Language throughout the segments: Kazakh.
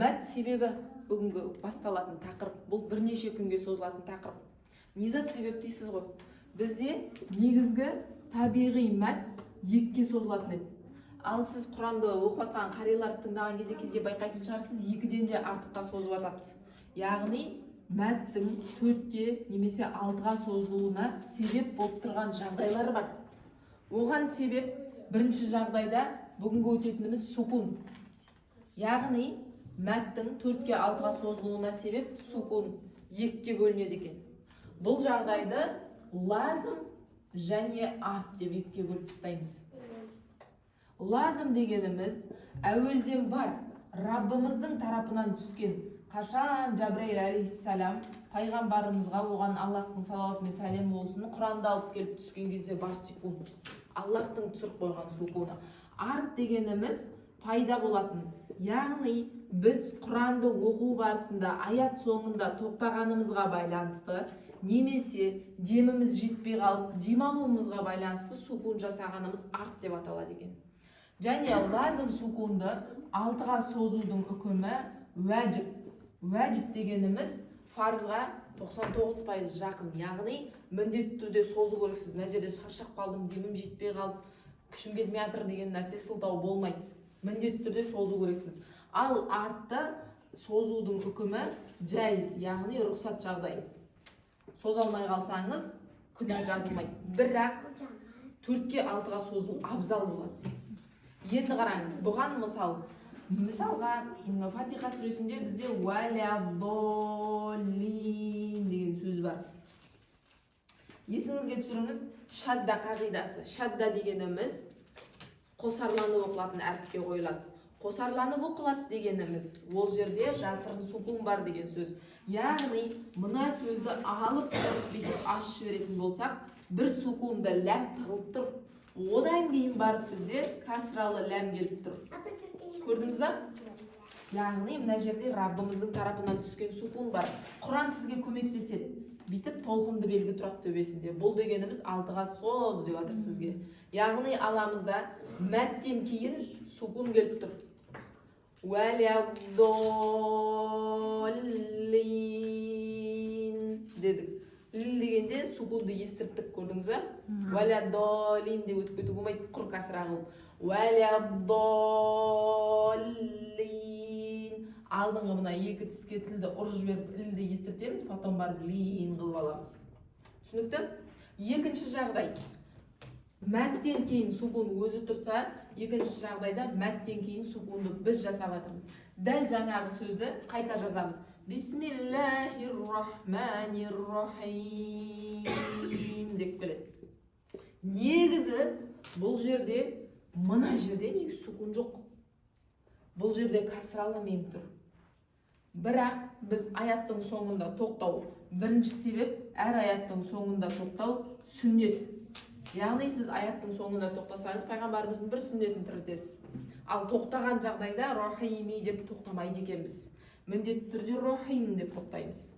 мәт себебі бүгінгі басталатын тақырып. Бұл бірнеше күнге созылатын тақырып. Низат себеп дейсіз ғой. Бізде негізгі табиғи мәт екіге созылатын еді. Ал сіз Құранды оқып жатқан қарияларды тыңдаған кезде байқайтын шығарсыз, екіден де артыққа созып жатады. Яғни мәттің 4-ке немесе 6-ға созылуына себеп болып тұрған жағдайлар бар. Оған себеп бірінші жағдайда бүгінгі өтетініміз сукун. Яғни мәттің 4-ке 6-ға созылуына себеп сукун 2-ке бөлінеді екен. Бұл жағдайды лазым және арт деп 2-ке бөліп тастаймыз. Лазым дегеніміз әуелден бар, Раббымыздың тарапынан түскен. Қашан Жабраил алейхиссалам пайғамбарымызға, оған Аллахтың салауат мен сәлем болсын, Құранды алып келіп түскен кезде бар сукун. Аллахтың түсіріп қойған сукуны. Арт дегеніміз пайда болатын. Яғни біз Құранды оқу барысында аят соңында тоқтағанымызға байланысты, немесе деміміз жетпей қалып демалуымызға байланысты сукун жасағанымыз арт деп аталады екен. Және лазым сукунды 6-ға созудың үкімі уәжіп. Уәжіп дегеніміз фарзға 99% жақын. Яғни міндетті түрде созу керексіз. Мына жерде шаршап қалдым, демім жетпей қалып, күшім келмей жатыр деген нәрсе сылтау болмайды. Міндетті түрде созу керексіз. Ал артты созудың үкімі жайыз, яғни рұқсат жағдай. Соза алмай қалсаңыз күнә жазылмайды. Бірақ 4-ке 6-ға созу абзал болады. Енді қараңыз, бұған мысалға Фатиха сүресінде бізде вәлядоллин деген сөз бар. Есіңізге түсіріңіз, шадда қағидасы. Шадда дегеніміз қосарланып оқылатын әріпке қойылады. Қосарланып оқылады дегеніміз ол жерде жасырын сукун бар деген сөз. Яғни мына сөзді алып бүйтіп ашып жіберетін болсақ, бір сукунда ләм тығылып тұр. Одан кейін барып бізде касралы ләм келіп тұр. Көрдіңіз ба? Яғни мына жерде Раббымыздың тарапынан түскен сукун бар. Құран сізге көмектеседі. Бүйтіп толқынды белгі тұрады төбесінде. Бұл дегеніміз 6-ға соз деп жатыр сізге. Яғни аламызда мәттен кейін сукун келіп тұр. Вәлядоллин дедік. Лил дегенде сукунды естірттік, көрдіңіз бе? Вәлядоллин деп өтіп кетуге болмайды, құр касра қылып. Вәлядоллин. Алдыңғы мына екі тіске тілді ұрып жіберіп лилді естіртеміз, потом барып лин қылып аламыз. Түсінікті? Екінші жағдай. Мәттен кейін сукун өзі тұрса, екінші жағдайда мәттен кейін сукунды біз жасап жатырмыз. Дәл жаңағы сөзді қайта жазамыз. Бисмиллахир-рахманир-рахим деп келеді. Негізі бұл жерде, мына жерде негізі сукун жоқ. Бұл жерде касралы мем тұр. Бірақ біз аяттың соңында тоқтау. Бірінші себеп, әр аяттың соңында тоқтау сүннет. Яғни сіз аяттың соңында тоқтасаңыз, пайғамбарымыздың бір сүннетін тірілтесіз. Ал тоқтаған жағдайда рахими деп тоқтамайды екенбіз. Міндетті түрде рахим деп тоқтаймыз.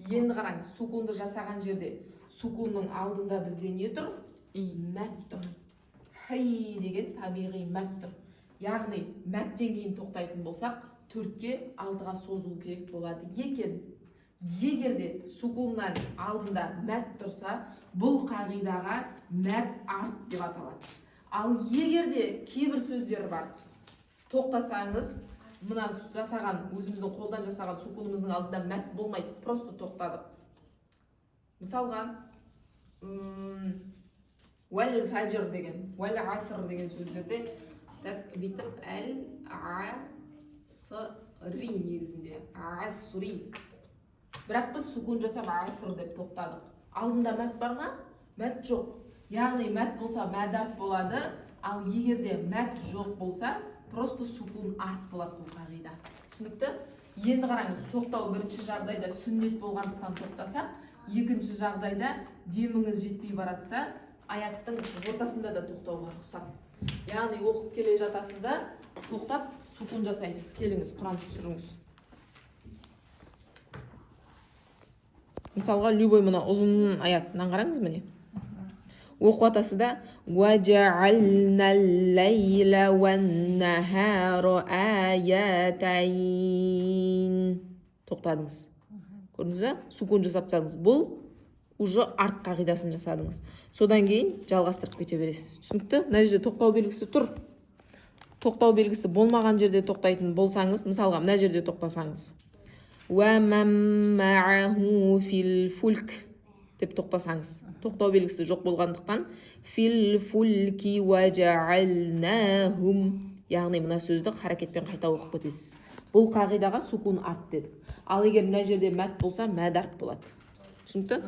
Енді қараңыз, сукунды жасаған жерде сукунның алдында бізде не тұр? Мәт тұр. Хай деген табиғи мәт тұр. Яғни мәттен кейін тоқтайтын болсақ, 4-ке 6-ға созу керек болады екен. Егерде сукуннан алдында мәт тұрса, бұл қағидаға мәт арт деп аталады. Ал егерде кейбір сөздер бар, тоқтасаңыз, мына жасаған, өзіміздің қолдан жасаған сукунымыздың алдында мәт болмайды, просто тоқтадық. Мысалға, уәл-фәжр деген, уәл-аср деген сөздерде бүйтіп әл-асри негізінде, асри. Бірақ біз сукун жасап аср деп тоқтадық. Алдында мәт бар ма? Мәт жоқ. Яғни мәт болса мәт арт болады, ал егерде мәт жоқ болса, просто сукун арт болады бұл қағида. Түсінікті? Енді қараңыз, тоқтау бірінші жағдайда сүннет болғандықтан тоқтаса, екінші жағдайда деміңіз жетпей баратса, аяттың ортасында да тоқтауға рұқсат. Яғни оқып келе жатасыз да, тоқтап сукун жасайсыз. Келіңіз, Құранды түсіріңіз. Мысалға, любой мына ұзын аяттан қараңыз міне. оқып атасы да وَجَعَلْنَا اللَّيْلَ وَالنَّهَارَ آيَتَيْنِ. Тоқтадыңыз. Көрдіңіз бе? Сукун жасап тастадыңыз. Бұл уже арт қағидасын жасадыңыз. Содан кейін жалғастырып кете бересіз. Түсінікті? Мына жерде тоқтау белгісі тұр. Тоқтау белгісі болмаған жерде тоқтайтын болсаңыз, мысалға мына жерде тоқтасаңыз. وَمَن مَّعَهُ فِي الْفُلْكِ деп тоқтасаңыз. Тоқтау белгісі жоқ болғандықтан фил фульки وَجَعَلْنَاهُمْ, яғни мына сөзді харакетпен қайта оқып кетесіз. Бұл қағидаға сукун арт дедік. Ал егер мына жерде мәт болса, мәд арт болады. Түсінікті?